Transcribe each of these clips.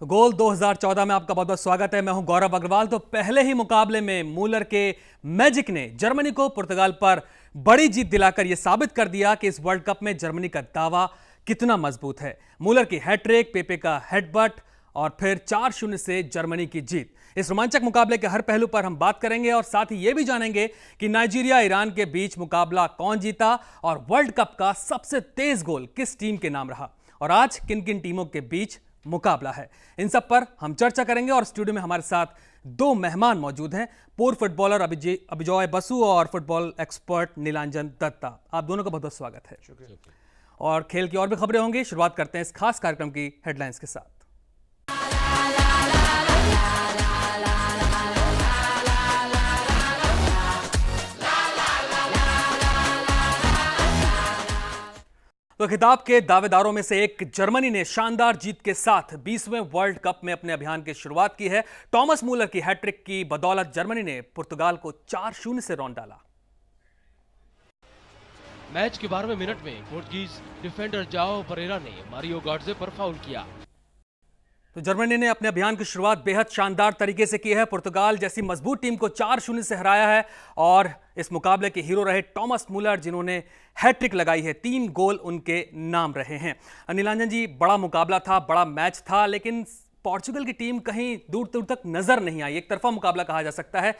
गोल 2014 में आपका बहुत बहुत स्वागत है। मैं हूं गौरव अग्रवाल। तो पहले ही मुकाबले में मूलर के मैजिक ने जर्मनी को पुर्तगाल पर बड़ी जीत दिलाकर यह साबित कर दिया कि इस वर्ल्ड कप में जर्मनी का दावा कितना मजबूत है। मूलर की हैट्रिक, पेपे का हेडबट और फिर 4-0 से जर्मनी की जीत। इस रोमांचक मुकाबले के हर पहलू पर हम बात करेंगे और साथ ही यह भी जानेंगे कि नाइजीरिया ईरान के बीच मुकाबला कौन जीता और वर्ल्ड कप का सबसे तेज गोल किस टीम के नाम रहा और आज किन किन टीमों के बीच मुकाबला है। इन सब पर हम चर्चा करेंगे और स्टूडियो में हमारे साथ दो मेहमान मौजूद हैं, पूर्व फुटबॉलर अभिजॉय बसु और फुटबॉल एक्सपर्ट नीलांजन दत्ता। आप दोनों का बहुत बहुत स्वागत है। शुक्रिया। और खेल की और भी खबरें होंगी। शुरुआत करते हैं इस खास कार्यक्रम की हेडलाइंस के साथ। तो खिताब के दावेदारों में से एक जर्मनी ने शानदार जीत के साथ 20वें वर्ल्ड कप में अपने अभियान की शुरुआत की है। टॉमस मूलर की हैट्रिक की बदौलत जर्मनी ने पुर्तगाल को 4-0 से रौंद डाला। मैच के 12वें मिनट में पोर्तुगीज डिफेंडर जाओ परेरा ने मारियो गॉड्जे पर फाउल किया। तो जर्मनी ने अपने अभियान की शुरुआत बेहद शानदार तरीके से की है। पुर्तगाल जैसी मजबूत टीम को 4-0 से हराया है और इस मुकाबले के हीरो रहे टॉमस मूलर, जिन्होंने हैट्रिक लगाई है। 3 गोल उनके नाम रहे हैं। नीलांजन जी, बड़ा मुकाबला था, बड़ा मैच था, लेकिन पोर्चुगल की टीम कहीं दूर दूर तक नजर नहीं आई। एक तरफा मुकाबला कहा जा सकता है।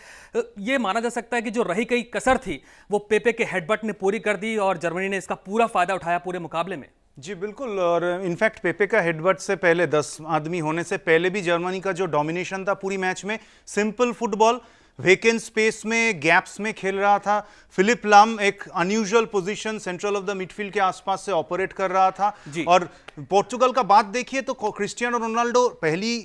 यह माना जा सकता है कि जो रही गई कसर थी वो पेपे के हेडबट ने पूरी कर दी और जर्मनी ने इसका पूरा फायदा उठाया पूरे मुकाबले में। जी बिल्कुल। और इनफैक्ट पेपे का हेडबट से पहले 10 आदमी होने से पहले भी जर्मनी का जो डोमिनेशन था पूरी मैच में, सिंपल फुटबॉल, वेकेंट स्पेस में, गैप्स में खेल रहा था। फिलिप लाम एक unusual position central of the midfield के आसपास से ऑपरेट कर रहा था। और पोर्चुगल का बात देखिए तो क्रिस्टियानो रोनाल्डो पहली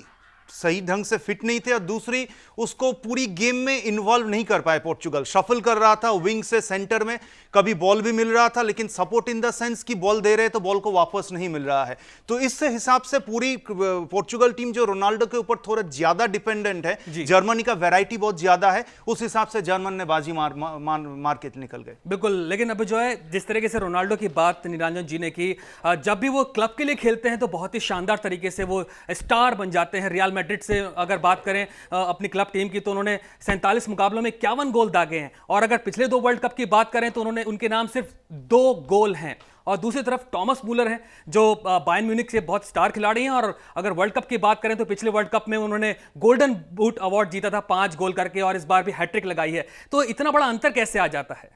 सही ढंग से फिट नहीं थे और दूसरी उसको पूरी गेम में इन्वॉल्व नहीं कर पाए। पोर्चुगल शफल कर रहा था विंग से सेंटर में, कभी बॉल भी मिल रहा था लेकिन सपोर्ट इन द सेंस कि बॉल दे रहे तो बॉल को वापस नहीं मिल रहा है। तो इस हिसाब से पूरी पोर्चुगल टीम जो रोनाल्डो के ऊपर थोड़ा ज्यादा डिपेंडेंट है, जर्मनी का वैरायटी बहुत ज्यादा है, उस हिसाब से जर्मन ने बाजी मार के निकल गए। बिल्कुल। लेकिन अब जो है जिस तरीके से रोनाल्डो की बात नीलांजन जी ने की, जब भी वो क्लब के लिए खेलते हैं तो बहुत ही शानदार तरीके से वो स्टार बन जाते हैं। रियल मैड्रिड से अगर बात करें अपनी क्लब टीम की, तो उन्होंने 47 मुकाबलों में 51 गोल दागे हैं और अगर पिछले 2 वर्ल्ड कप की बात करें तो उनके नाम सिर्फ 2 गोल हैं। और दूसरी तरफ टॉमस मूलर हैं जो बायर्न म्यूनिख से बहुत स्टार खिलाड़ी हैं और अगर वर्ल्ड कप की बात करें तो पिछले वर्ल्ड कप में उन्होंने गोल्डन बूट अवार्ड जीता था 5 गोल करके और इस बार भी हैट्रिक लगाई है। तो इतना बड़ा अंतर कैसे आ जाता है?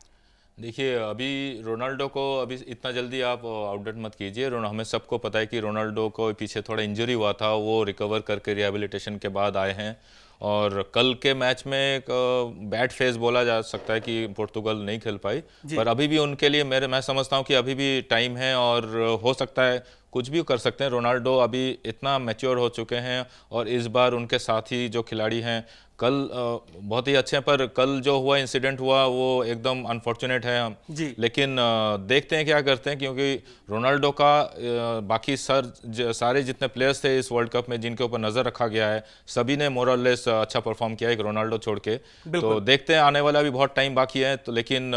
देखिए, अभी रोनाल्डो को अभी इतना जल्दी आप आउटडेट मत कीजिए। हमें सबको पता है कि रोनाल्डो को पीछे थोड़ा इंजरी हुआ था, वो रिकवर करके रिहेबिलिटेशन के बाद आए हैं और कल के मैच में एक बैड फेज बोला जा सकता है कि पुर्तगाल नहीं खेल पाई, पर अभी भी उनके लिए मैं समझता हूं कि अभी भी टाइम है और हो सकता है कुछ भी कर सकते हैं। रोनाल्डो अभी इतना मैच्योर हो चुके हैं और इस बार उनके साथी जो खिलाड़ी हैं कल बहुत ही अच्छे हैं, पर कल जो हुआ इंसिडेंट हुआ वो एकदम अनफॉर्चुनेट है। लेकिन देखते हैं क्या करते हैं, क्योंकि रोनाल्डो का बाकी सारे जितने प्लेयर्स थे इस वर्ल्ड कप में जिनके ऊपर नज़र रखा गया है, सभी ने मोर और लेस अच्छा परफॉर्म किया है रोनाल्डो छोड़ के। तो देखते हैं, आने वाला भी बहुत टाइम बाकी है तो, लेकिन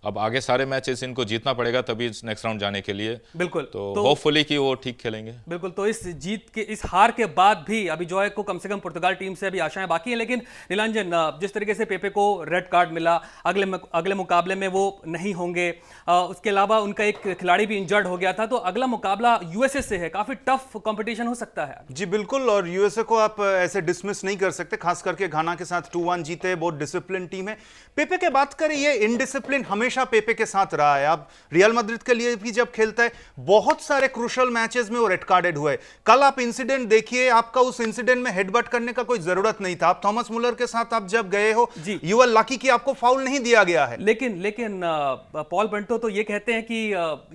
अब आगे सारे मैचेस इनको जीतना पड़ेगा तभी नेक्स्ट राउंड जाने के लिए। बिल्कुल। तो होपफुली कि वो ठीक खेलेंगे। बिल्कुल। तो इस जीत के, इस हार के बाद भी अभी जो है को कम से कम पुर्तगाल टीम से अभी आशाएं बाकी हैं। लेकिन नीलांजन, जिस तरीके से पेपे को रेड कार्ड मिला, अगले मुकाबले में वो नहीं होंगे, उसके अलावा उनका एक खिलाड़ी भी इंजर्ड हो गया था, तो अगला मुकाबला यूएसए से है। काफी टफ कंपटीशन हो सकता है। जी बिल्कुल। और यूएसए को आप ऐसे डिसमिस नहीं कर सकते, खास करके घाना के साथ 2-1 जीते, बहुत डिसिप्लिन टीम है। पेपे के बात करें, ये इनडिसिप्लिन हमेशा पेपे के साथ रहा है। अब रियल मैड्रिड के लिए भी जब खेलता है बहुत सारे क्रूशियल मैचेस में वो रेड कार्डेड हुए। कल आप इंसिडेंट देखिए, आपका उस इंसिडेंट में हेडबट करने का कोई जरूरत नहीं था। आप थॉमस मूलर के साथ आप जब गए हो, यू आर लकी कि आपको फाउल नहीं दिया गया है। लेकिन पॉल बेंटो तो ये कहते हैं कि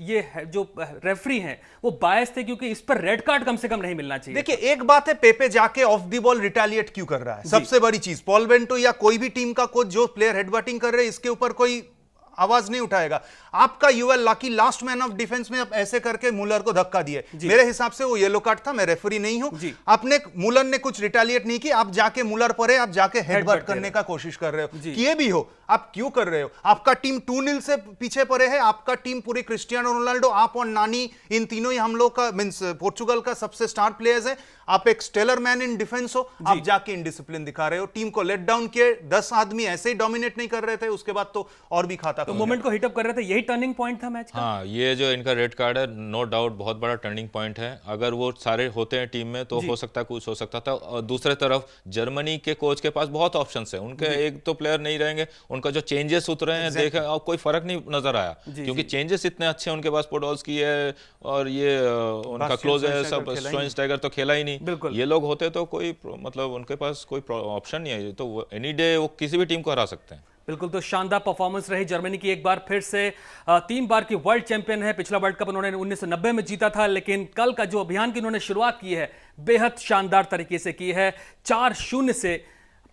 ये जो रेफरी हैं वो बायस थे क्योंकि इस पर रेड कार्ड कम से कम नहीं मिलना चाहिए। देखिए, एक बात है पेपे जाके ऑफ द बॉल रिटेलिएट क्यों कर रहा है, सबसे बड़ी चीज। पॉल बेंटो या कोई भी टीम का कोच जो प्लेयर हेडबटिंग कर रहे हैं इसके ऊपर कोई आवाज नहीं उठाएगा। आपका यूएल लाकी लास्ट मैन ऑफ डिफेंस में आप ऐसे करके मूलर को धक्का दिए, मेरे हिसाब से वो येलो कार्ड था। मैं रेफरी नहीं हूं। आपने मूलर ने कुछ रिटेलिएट नहीं किया, आप जाके मूलर पर है, आप जाके हेडबट करने का कोशिश कर रहे हो। किए भी हो, आप क्यों कर रहे हो? आपका टीम 2-0 से पीछे पड़े है, आपका टीम पूरी क्रिस्टियानो रोनाल्डो, आप और नानी, इन तीनों ही हम लोग का मींस पोर्चुगल का सबसे स्टार प्लेयर्स है। आप एक स्टेलर मैन इन डिफेंस हो, आप जाके इंडिसिप्लिन दिखा रहे हो, टीम को लेट डाउन किए, 10 आदमी ऐसे ही डोमिनेट नहीं कर रहे थे, उसके बाद तो और भी खाता तो मोमेंट को हिटअप कर रहे थे, यही टर्निंग पॉइंट था मैच का। हाँ, ये जो इनका रेड कार्ड है नो डाउट बहुत बड़ा टर्निंग पॉइंट है। अगर वो सारे होते हैं टीम में तो हो सकता है कुछ हो सकता था। और दूसरे तरफ जर्मनी के कोच के पास बहुत ऑप्शंस है, उनके एक तो प्लेयर नहीं रहेंगे, उनका जो चेंजेस उतरे हैं देखे और कोई फर्क नहीं नजर आया, क्योंकि चेंजेस इतने अच्छे हैं उनके पास। पोडोल्स्की है और ये उनका क्लोज है, सब श्वाइनस्टाइगर तो खेला ही नहीं। ये लोग होते तो कोई मतलब उनके पास कोई ऑप्शन नहीं है, तो एनी डे वो किसी भी टीम को हरा सकते हैं। बिल्कुल, तो शानदार परफॉर्मेंस रही जर्मनी की। एक बार फिर से 3 बार की वर्ल्ड चैंपियन है। पिछला वर्ल्ड कप उन्होंने 1990 में जीता था, लेकिन कल का जो अभियान की उन्होंने शुरुआत की है बेहद शानदार तरीके से की है। 4-0 से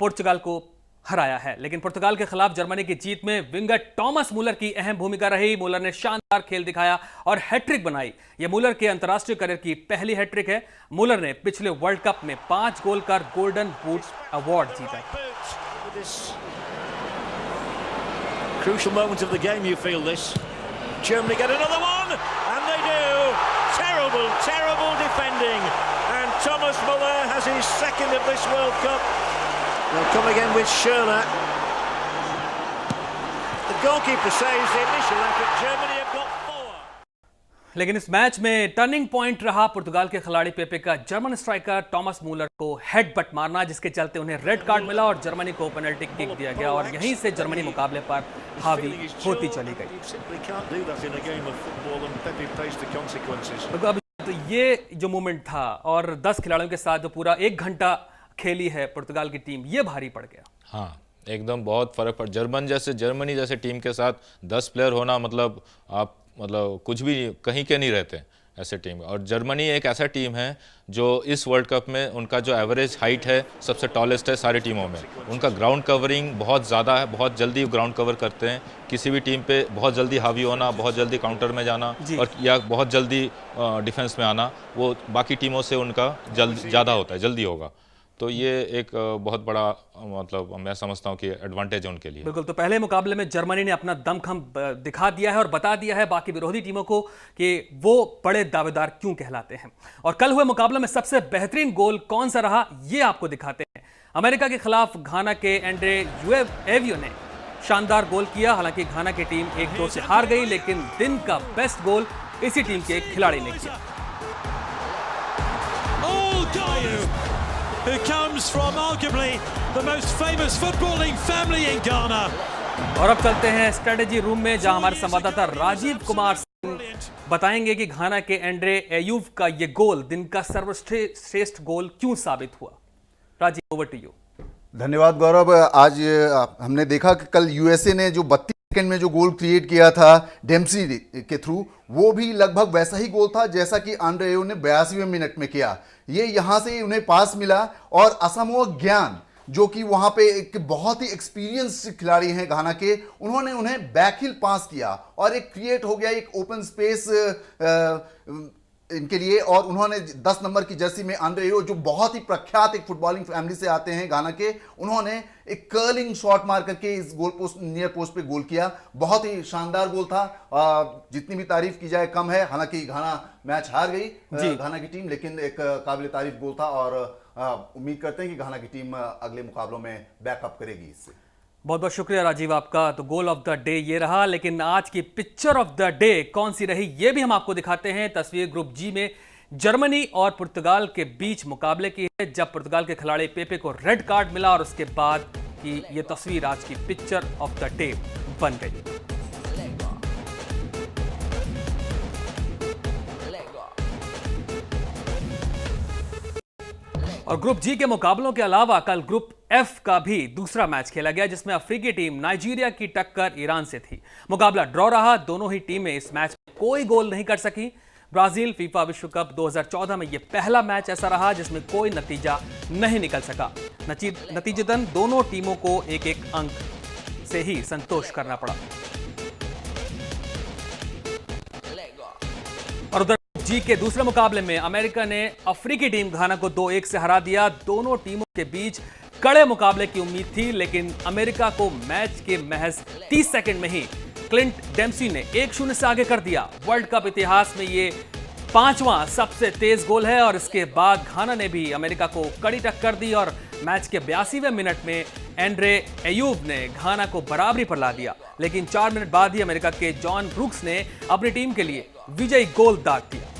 पुर्तगाल को हराया है। लेकिन पुर्तगाल के खिलाफ जर्मनी की जीत में विंगर टॉमस मुलर की अहम भूमिका रही। मुलर ने शानदार खेल दिखाया और हैट्रिक बनाई। यह मुलर के अंतर्राष्ट्रीय करियर की पहली हैट्रिक है। मुलर ने पिछले वर्ल्ड कप में 5 गोल का गोल्डन बूट अवार्ड जीता। Crucial moment of the game, you feel this. Germany get another one, and they do. Terrible, terrible defending. And Thomas Muller has his second of this World Cup. They'll come again with Schürrle. The goalkeeper saves the initial effort. Germany have got 4. लेकिन इस match में turning point रहा पुर्तगाल के खिलाड़ी पेपे का German striker Thomas मुलर को headbutt मारना, जिसके चलते उन्हें रेड कार्ड मिला और जर्मनी को पेनल्टी किक दिया गया और यहीं से जर्मनी मुकाबले पर हावी होती चली गई। तो ये जो मोमेंट था और 10 खिलाड़ियों के साथ जो पूरा 1 घंटा खेली है पुर्तगाल की टीम, ये भारी पड़ गया। हाँ, एकदम बहुत फर्क पड़। जर्मनी जैसे टीम के साथ 10 प्लेयर होना मतलब आप मतलब कुछ भी कहीं के नहीं रहते ऐसे टीम। और जर्मनी एक ऐसा टीम है जो इस वर्ल्ड कप में उनका जो एवरेज हाइट है सबसे टॉलेस्ट है सारी टीमों में। उनका ग्राउंड कवरिंग बहुत ज़्यादा है, बहुत जल्दी ग्राउंड कवर करते हैं। किसी भी टीम पे बहुत जल्दी हावी होना, बहुत जल्दी काउंटर में जाना और या बहुत जल्दी डिफेंस में आना, वो बाकी टीमों से उनका ज़्यादा होता है, जल्दी होगा। तो ये एक बहुत बड़ा मतलब मैं समझता हूं कि एडवांटेज है उनके लिए। बिल्कुल, तो पहले मुकाबले में जर्मनी ने अपना दमखम दिखा दिया है और बता दिया है बाकी विरोधी टीमों को कि वो बड़े दावेदार क्यों कहलाते हैं। और कल हुए मुकाबले में सबसे बेहतरीन गोल कौन सा रहा, ये आपको दिखाते हैं। अमेरिका के खिलाफ घाना के एंड्रे एवियो ने शानदार गोल किया। हालांकि घाना की टीम 1-2 से हार गई, लेकिन दिन का बेस्ट गोल इसी टीम के एक खिलाड़ी ने किया। Who comes from arguably the most famous footballing family in Ghana. और अब चलते हैं स्ट्रेटेजी रूम में, जहां हमारे संवाददाता राजीव कुमार सिंह बताएंगे कि घाना के एंड्रे एयूव का ये गोल दिन का सर्वश्रेष्ठ गोल क्यों साबित हुआ। Rajeev, over to you. धन्यवाद गौरव। आज हमने देखा कि कल यूएसए ने जो 32 सेकंड में जो गोल क्रिएट किया था डेम्सी के थ्रू, वो भी लगभग वैसा ही गोल था जैसा कि आंड्रे एयूव ने 82वें मिनट में किया। ये यहां से उन्हें पास मिला और असमोह ज्ञान जो कि वहां पे एक बहुत ही एक्सपीरियंस्ड खिलाड़ी हैं घाना के, उन्होंने उन्हें बैकहिल पास किया और एक क्रिएट हो गया एक ओपन स्पेस इनके लिए। और उन्होंने 10 नंबर की जर्सी में आंड्रे एयूव, जो बहुत ही प्रख्यात एक फुटबॉलिंग फैमिली से आते हैं घाना के, उन्होंने एक कर्लिंग शॉट मार करके इस गोल पोस्ट नियर पोस्ट पे गोल किया। बहुत ही शानदार गोल था। जितनी भी तारीफ की जाए कम है। हालांकि घाना मैच हार गई घाना की टीम, लेकिन एक काबिल तारीफ गोल था और उम्मीद करते हैं कि घाना की टीम अगले मुकाबलों में बैकअप करेगी इससे। बहुत बहुत शुक्रिया राजीव आपका। तो गोल ऑफ द डे ये रहा, लेकिन आज की पिक्चर ऑफ द डे कौन सी रही ये भी हम आपको दिखाते हैं। तस्वीर ग्रुप जी में जर्मनी और पुर्तगाल के बीच मुकाबले की है, जब पुर्तगाल के खिलाड़ी पेपे को रेड कार्ड मिला और उसके बाद की ये तस्वीर आज की पिक्चर ऑफ द डे बन गई। और ग्रुप जी के मुकाबलों के अलावा कल ग्रुप एफ का भी दूसरा मैच खेला गया, जिसमें अफ्रीकी टीम नाइजीरिया की टक्कर ईरान से थी। मुकाबला ड्रॉ रहा। दोनों ही टीमें इस मैच में कोई गोल नहीं कर सकी। ब्राजील फीफा विश्व कप 2014 में यह पहला मैच ऐसा रहा जिसमें कोई नतीजा नहीं निकल सका। नतीजतन दोनों टीमों को 1-1 अंक से ही संतोष करना पड़ा। और उधर जी के दूसरे मुकाबले में अमेरिका ने अफ्रीकी टीम घाना को 2-1 से हरा दिया। दोनों टीमों के बीच कड़े मुकाबले की उम्मीद थी, लेकिन अमेरिका को मैच के महज 30 सेकंड में ही क्लिंट डेम्सी ने 1-0 से आगे कर दिया। वर्ल्ड कप इतिहास में ये 5वां सबसे तेज गोल है और इसके बाद घाना ने भी अमेरिका को कड़ी टक्कर दी और मैच के 82वें मिनट में एंड्रे एयूब ने घाना को बराबरी पर ला दिया, लेकिन 4 मिनट बाद ही अमेरिका के जॉन ब्रूक्स ने अपनी टीम के लिए विजयी गोल दाग दिया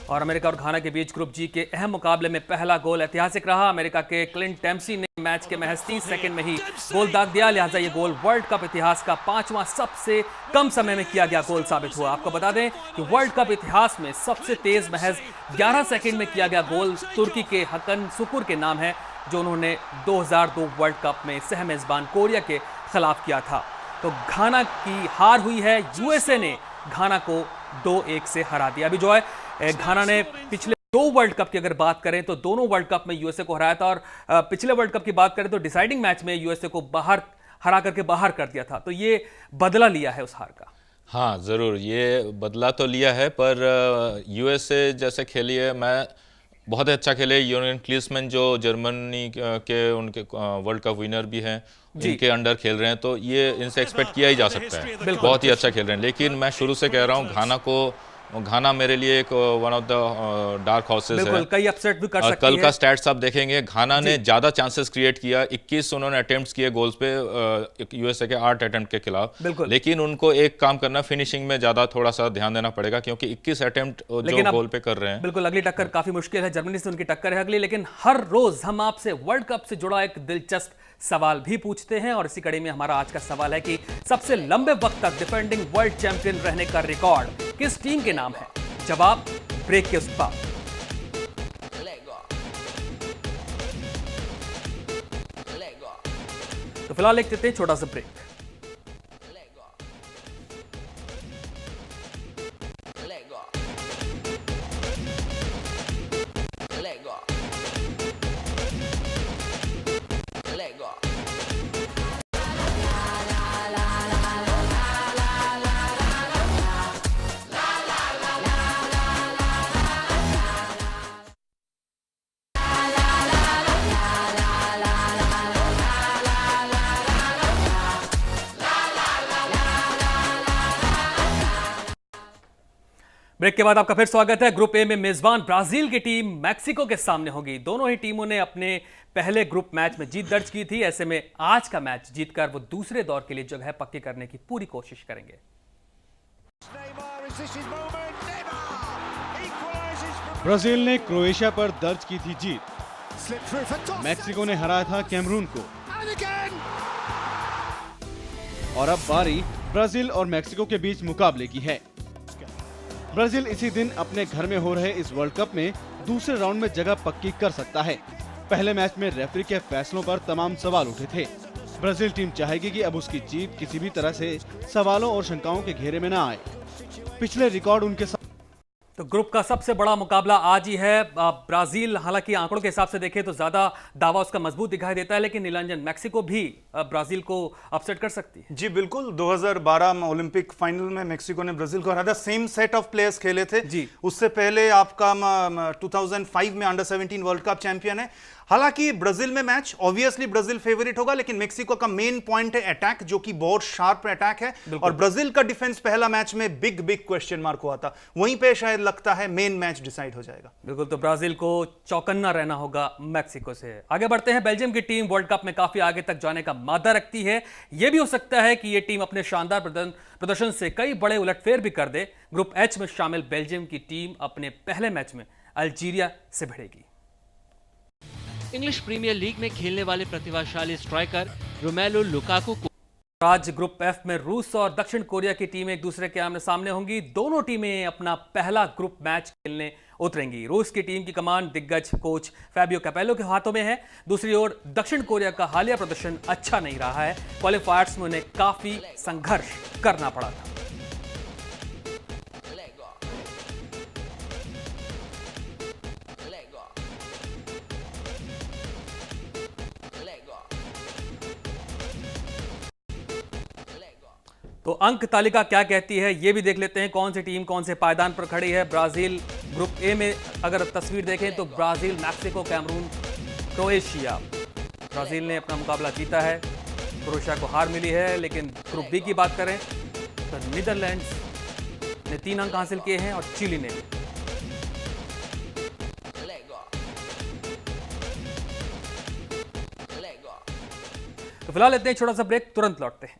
और अमेरिका और घाना के बीच ग्रुप जी के अहम मुकाबले में पहला गोल ऐतिहासिक रहा। अमेरिका के क्लिंट डेम्पसी ने मैच के महज 30 सेकंड में ही गोल दाग दिया, लिहाजा ये गोल वर्ल्ड कप इतिहास का 5वां सबसे कम समय में किया गया गोल साबित हुआ। आपको बता दें कि वर्ल्ड कप इतिहास में सबसे तेज महज 11 सेकंड में किया गया गोल तुर्की के हकन सुकुर के नाम है, जो उन्होंने 2002 वर्ल्ड कप में सह मेजबान कोरिया के खिलाफ किया था। तो घाना की हार हुई है, यूएसए ने घाना को 2-1 से हरा दिया। अभी जो है घाना ने पिछले 2 वर्ल्ड कप की अगर बात करें तो दोनों वर्ल्ड कप में यूएसए को हराया था और पिछले वर्ल्ड कप की बात करें तो डिसाइडिंग मैच में यूएसए को बाहर हरा करके बाहर कर दिया था। तो ये बदला लिया है उस हार का। हाँ ज़रूर, ये बदला तो लिया है, पर यूएसए जैसे खेली है, मैं बहुत ही अच्छा खेले। यूरियन क्लिंसमैन जो जर्मनी के उनके वर्ल्ड कप विनर भी हैं, इनके अंडर खेल रहे हैं, तो ये इनसे एक्सपेक्ट किया ही जा सकता है, बहुत ही अच्छा खेल रहे हैं। लेकिन मैं शुरू से कह रहा हूँ घाना मेरे लिए एक one of the dark horses है, कई अपसेट भी कर सकती कल है। का स्टैट्स आप देखेंगे, घाना ने ज्यादा चांसेस क्रिएट किया, 21 उन्होंने अटेम्प्ट्स किए गोल्स पे यूएसए के 8 अटेम्प्ट के खिलाफ, लेकिन उनको एक काम करना, फिनिशिंग में ज्यादा थोड़ा सा ध्यान देना पड़ेगा, क्योंकि 21 अटेम्प्ट जो गोल पे कर रहे हैं। बिल्कुल अगली टक्कर काफी मुश्किल है, जर्मनी से उनकी टक्कर है अगली। लेकिन हर रोज हम आपसे वर्ल्ड कप से जुड़ा एक दिलचस्प सवाल भी पूछते हैं और इसी कड़ी में हमारा आज का सवाल है कि सबसे लंबे वक्त तक डिफेंडिंग वर्ल्ड चैंपियन रहने का रिकॉर्ड किस टीम के नाम है? जवाब ब्रेक के उस पार। तो फिलहाल एक देते हैं छोटा सा ब्रेक। ब्रेक के बाद आपका फिर स्वागत है। ग्रुप ए में मेजबान ब्राजील की टीम मैक्सिको के सामने होगी। दोनों ही टीमों ने अपने पहले ग्रुप मैच में जीत दर्ज की थी, ऐसे में आज का मैच जीतकर वो दूसरे दौर के लिए जगह पक्की करने की पूरी कोशिश करेंगे। ब्राजील ने क्रोएशिया पर दर्ज की थी जीत, मैक्सिको ने हराया था कैमरून को, और अब बारी ब्राजील और मैक्सिको के बीच मुकाबले की है। ब्राजील इसी दिन अपने घर में हो रहे इस वर्ल्ड कप में दूसरे राउंड में जगह पक्की कर सकता है। पहले मैच में रेफरी के फैसलों पर तमाम सवाल उठे थे। ब्राजील टीम चाहेगी कि अब उसकी जीत किसी भी तरह से सवालों और शंकाओं के घेरे में न आए। पिछले रिकॉर्ड उनके साथ तो ग्रुप का सबसे बड़ा मुकाबला आज ही है। ब्राजील हालांकि आंकड़ों के हिसाब से देखें तो ज्यादा दावा उसका मजबूत दिखाई देता है, लेकिन नीलांजन मैक्सिको भी ब्राजील को अपसेट कर सकती है। जी बिल्कुल, 2012 में ओलंपिक फाइनल में मैक्सिको ने ब्राजील को हराया था। सेम सेट ऑफ प्लेयर्स खेले थे जी। उससे पहले आपका 2005 में अंडर 17 वर्ल्ड कप चैंपियन है। हालांकि ब्राजील में मैच ऑब्वियसली ब्राजील फेवरेट होगा, लेकिन मेक्सिको का मेन पॉइंट है अटैक, जो कि बहुत शार्प अटैक है, और ब्राजील का डिफेंस पहला मैच में बिग क्वेश्चन मार्क हुआ था। वहीं पे शायद लगता है मेन मैच डिसाइड हो जाएगा। बिल्कुल, तो ब्राजील को चौकन्ना रहना होगा मैक्सिको से। आगे बढ़ते हैं। बेल्जियम की टीम वर्ल्ड कप में काफी आगे तक जाने का मादा रखती है। यह भी हो सकता है कि यह टीम अपने शानदार प्रदर्शन से कई बड़े उलटफेर भी कर दे। ग्रुप एच में शामिल बेल्जियम की टीम अपने पहले मैच में अल्जीरिया से भिड़ेगी। इंग्लिश प्रीमियर लीग में खेलने वाले प्रतिभाशाली स्ट्राइकर रोमेलो लुकाकू को आज ग्रुप एफ में रूस और दक्षिण कोरिया की टीमें एक दूसरे के आमने सामने होंगी। दोनों टीमें अपना पहला ग्रुप मैच खेलने उतरेंगी। रूस की टीम की कमान दिग्गज कोच फैबियो कैपेलो के हाथों में है। दूसरी ओर दक्षिण कोरिया का हालिया प्रदर्शन अच्छा नहीं रहा है। क्वालिफायर्स में उन्हें काफी संघर्ष करना पड़ा था। तो अंक तालिका क्या कहती है ये भी देख लेते हैं। कौन सी टीम कौन से पायदान पर खड़ी है। ब्राजील ग्रुप ए में अगर तस्वीर देखें तो Brazil, Mexico, Cameroon, Croatia. Brazil ने अपना मुकाबला जीता है, क्रोएशिया को हार मिली है। लेकिन ग्रुप बी की बात करें तो नीदरलैंड्स ने 3 अंक हासिल किए हैं और चिली ने भी। तो फिलहाल इतने छोटा सा ब्रेक, तुरंत लौटते हैं।